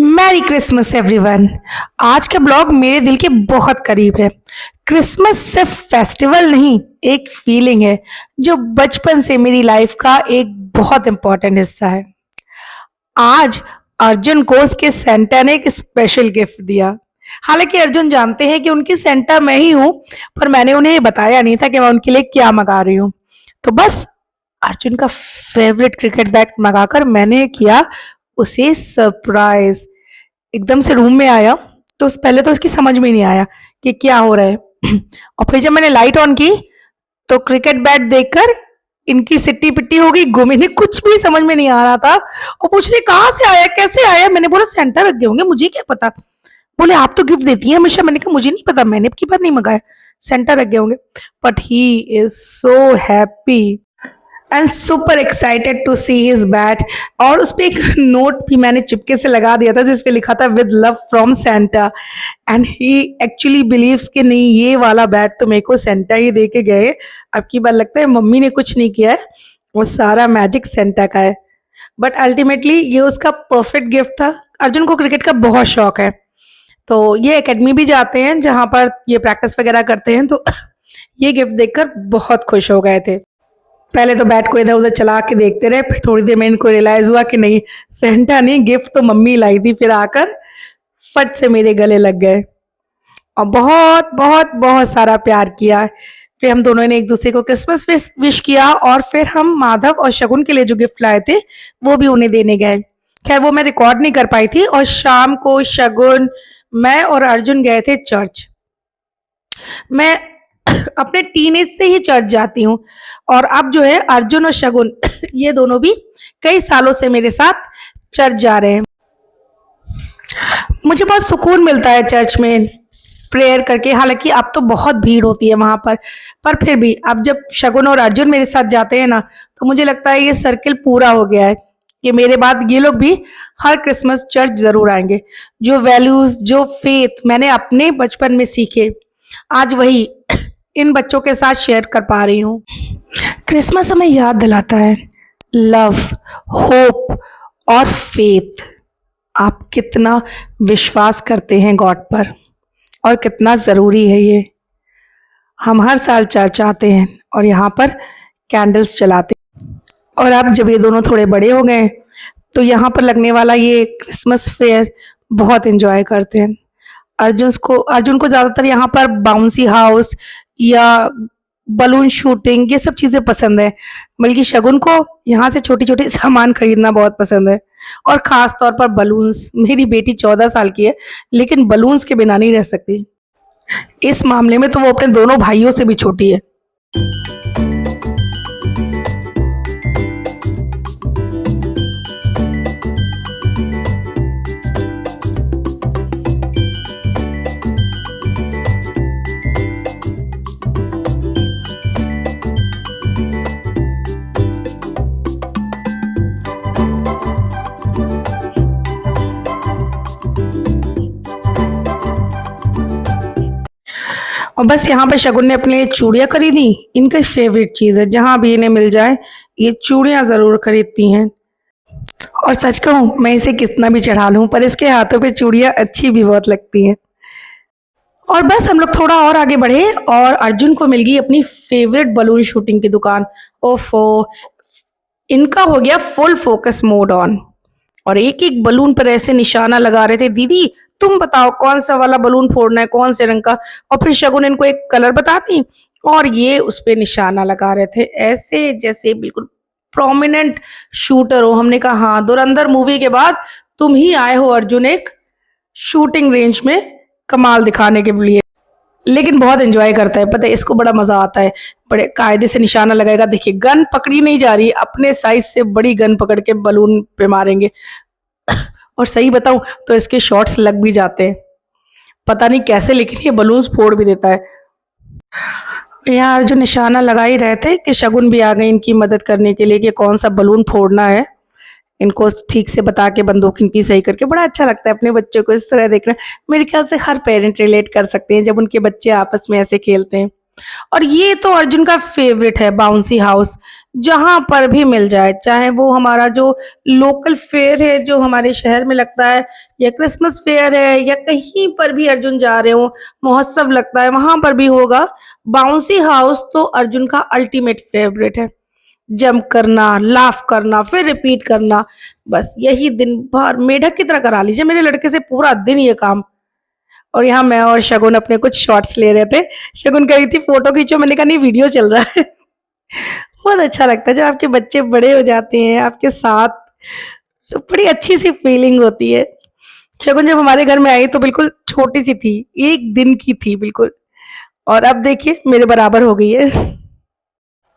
Merry Christmas everyone. आज का blog मेरे दिल के बहुत करीब है। क्रिसमस सिर्फ फेस्टिवल नहीं, एक फीलिंग है जो बचपन से मेरी लाइफ का एक बहुत इंपॉर्टेंट हिस्सा है। आज अर्जुन को उसके सेंटा ने एक स्पेशल गिफ्ट दिया। हालांकि अर्जुन जानते हैं कि उनकी सेंटा मैं ही हूँ, पर मैंने उन्हें ये बताया नहीं था कि मैं उनके लिए क्या मंगा रही हूँ। तो बस अर्जुन का फेवरेट क्रिकेट बैट मंगाकर मैंने किया उसे सरप्राइज। एकदम से रूम में आया तो पहले तो उसकी समझ में नहीं आया कि क्या हो रहा है। और फिर जब मैंने लाइट ऑन की तो क्रिकेट बैट देखकर इनकी सिट्टी पिट्टी हो गई गुम। इन्हें कुछ भी समझ में नहीं आ रहा था और पूछ रहे कहाँ से आया, कैसे आया। मैंने बोला सेंटा रख गए होंगे, मुझे क्या पता। बोले आप तो गिफ्ट देती हैं हमेशा। मैंने कहा मुझे नहीं पता, मैंने अब की बार नहीं मंगाया, सेंटा रख गए होंगे। But he is so happy and super excited to see his bat. और उस पर एक नोट भी मैंने चिपके से लगा दिया था जिस पे लिखा था with love from Santa. And he actually believes कि नहीं, ये वाला बैट तो मेरे को सेंटा ही दे के गए। अब की बार लगता है मम्मी ने कुछ नहीं किया है, वो सारा मैजिक सेंटा का है। बट अल्टीमेटली ये उसका परफेक्ट गिफ्ट था। अर्जुन को क्रिकेट का बहुत शौक है, तो ये एकेडमी भी जाते हैं जहाँ पर ये प्रैक्टिस वगैरह करते हैं। तो ये गिफ्ट देखकर बहुत खुश हो गए थे। पहले तो बैट को इधर उधर चला के देखते रहे, फिर थोड़ी देर में इनको रियलाइज हुआ कि नहीं, सेंटा नहीं, गिफ्ट तो मम्मी लाई थी। फिर आकर फट से मेरे गले लग गए और बहुत बहुत बहुत सारा प्यार किया। फिर हम दोनों ने एक दूसरे को क्रिसमस विश किया और फिर हम माधव और शगुन के लिए जो गिफ्ट लाए थे वो भी उन्हें देने गए। खैर वो मैं रिकॉर्ड नहीं कर पाई थी। और शाम को शगुन, मैं और अर्जुन गए थे चर्च। मैं अपने टीनेज से ही चर्च जाती हूँ और अब जो है अर्जुन और शगुन ये दोनों भी कई सालों से मेरे साथ चर्च जा रहे हैं। मुझे बहुत सुकून मिलता है चर्च में प्रेयर करके। हालांकि अब तो बहुत भीड़ होती है वहां पर फिर भी अब जब शगुन और अर्जुन मेरे साथ जाते हैं ना, तो मुझे लगता है ये सर्किल पूरा हो गया है कि मेरे बाद ये लोग भी हर क्रिसमस चर्च जरूर आएंगे। जो वैल्यूज, जो फेथ मैंने अपने बचपन में सीखे, आज वही इन बच्चों के साथ शेयर कर पा रही हूँ। क्रिसमस हमें याद दिलाता है लव, होप और फेथ। आप कितना विश्वास करते हैं गॉड पर और कितना ज़रूरी है ये। हम हर साल चर्च आते हैं और यहाँ पर कैंडल्स जलाते हैं। और अब जब ये दोनों थोड़े बड़े हो गए तो यहाँ पर लगने वाला ये क्रिसमस फेयर बहुत एंजॉय करते हैं। अर्जुन को ज़्यादातर यहाँ पर बाउंसी हाउस या बलून शूटिंग ये सब चीज़ें पसंद है। बल्कि शगुन को यहाँ से छोटी छोटी सामान खरीदना बहुत पसंद है और ख़ास तौर पर बलून्स। मेरी बेटी 14 साल की है लेकिन बलून्स के बिना नहीं रह सकती। इस मामले में तो वो अपने दोनों भाइयों से भी छोटी है। और बस यहाँ पे शगुन ने अपने लिए चूड़ियाँ खरीदी। इनका फेवरेट चीज़ है, जहाँ भी इन्हें मिल जाए ये चूड़ियाँ ज़रूर खरीदती हैं। और सच कहूँ, मैं इसे कितना भी चढ़ा लूँ पर इसके हाथों पे चूड़ियाँ अच्छी भी बहुत लगती हैं। और बस हम लोग थोड़ा और आगे बढ़े और अर्जुन को मिल गई अपनी फेवरेट बलून शूटिंग की दुकान। ओफो, इनका हो गया फुल फोकस मोड ऑन और एक एक बलून पर ऐसे निशाना लगा रहे थे। दीदी तुम बताओ कौन सा वाला बलून फोड़ना है, कौन से रंग का। और फिर शगुन इनको एक कलर बताती और ये उस पे निशाना लगा रहे थे ऐसे जैसे बिल्कुल प्रोमिनेंट शूटर हो। हमने कहा हाँ, धुरंधर मूवी के बाद तुम ही आए हो अर्जुन एक शूटिंग रेंज में कमाल दिखाने के लिए। लेकिन बहुत एंजॉय करता है, पता है इसको बड़ा मजा आता है। बड़े कायदे से निशाना लगाएगा। देखिए गन पकड़ी नहीं जा रही, अपने साइज से बड़ी गन पकड़ के बलून पे मारेंगे। और सही बताऊं तो इसके शॉट्स लग भी जाते हैं, पता नहीं कैसे, लेकिन ये बलून्स फोड़ भी देता है। यहाँ अर्जुन निशाना लगा ही रहे थे कि शगुन भी आ गई इनकी मदद करने के लिए कि कौन सा बलून फोड़ना है। इनको ठीक से बता के बंदूक इनकी सही करके। बड़ा अच्छा लगता है अपने बच्चों को इस तरह देखना। मेरे ख्याल से हर पेरेंट रिलेट कर सकते हैं जब उनके बच्चे आपस में ऐसे खेलते हैं। और ये तो अर्जुन का फेवरेट है, बाउंसी हाउस। जहां पर भी मिल जाए, चाहे वो हमारा जो लोकल फेयर है जो हमारे शहर में लगता है, या क्रिसमस फेयर है, या कहीं पर भी अर्जुन जा रहे हो, महोत्सव लगता है, वहां पर भी होगा। बाउंसी हाउस तो अर्जुन का अल्टीमेट फेवरेट है। जंप करना, लाफ करना, फिर रिपीट करना, बस यही दिन भर मेढक की तरह करा लीजिए मेरे लड़के से पूरा दिन ये काम। और यहाँ मैं और शगुन अपने कुछ शॉट्स ले रहे थे। शगुन कह रही थी फोटो खींचो, मैंने कहा नहीं वीडियो चल रहा है। बहुत अच्छा लगता है जब आपके बच्चे बड़े हो जाते हैं आपके साथ, तो बड़ी अच्छी सी फीलिंग होती है। शगुन जब हमारे घर में आई तो बिल्कुल छोटी सी थी, 1 दिन की थी बिल्कुल, और अब देखिए मेरे बराबर हो गई है।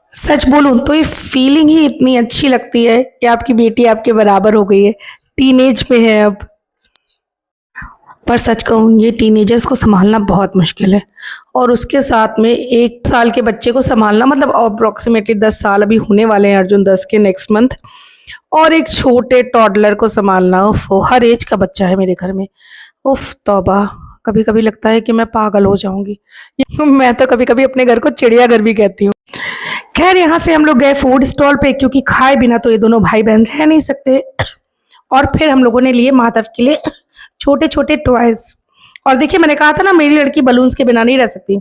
सच बोलूं तो ये फीलिंग ही इतनी अच्छी लगती है कि आपकी बेटी आपके बराबर हो गई है, टीनेज में है अब। पर सच कहूँ ये टीनेजर्स को संभालना बहुत मुश्किल है, और उसके साथ में 1 साल के बच्चे को संभालना, मतलब अप्रोक्सीमेटली 10 साल अभी होने वाले हैं अर्जुन, 10 के नेक्स्ट मंथ, और एक छोटे टॉडलर को संभालना। उफ, हर एज का बच्चा है मेरे घर में। उफ तौबा, कभी कभी लगता है कि मैं पागल हो जाऊंगी। मैं तो कभी कभी अपने घर को चिड़ियाघर भी कहती हूँ। खैर यहाँ से हम लोग गए फूड स्टॉल पे, क्योंकि खाए बिना तो ये दोनों भाई बहन रह नहीं सकते। और फिर हम लोगों ने लिए माधव के लिए छोटे छोटे टॉयज। और देखिए मैंने कहा था ना मेरी लड़की बलून्स के बिना नहीं रह सकती,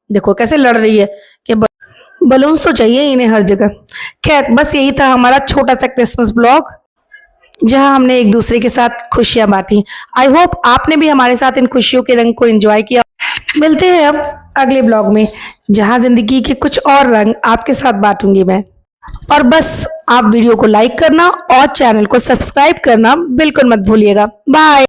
देखो कैसे लड़ रही है कि बलून्स तो चाहिए इन्हें हर जगह। खैर बस यही था हमारा छोटा सा क्रिसमस ब्लॉग, जहां हमने एक दूसरे के साथ खुशियां बांटी। आई होप आपने भी हमारे साथ इन खुशियों के रंग को एंजॉय किया। मिलते हैं अब अगले ब्लॉग में, जहां जिंदगी के कुछ और रंग आपके साथ बांटूंगी मैं। और बस आप वीडियो को लाइक करना और चैनल को सब्सक्राइब करना बिल्कुल मत भूलिएगा। बाय।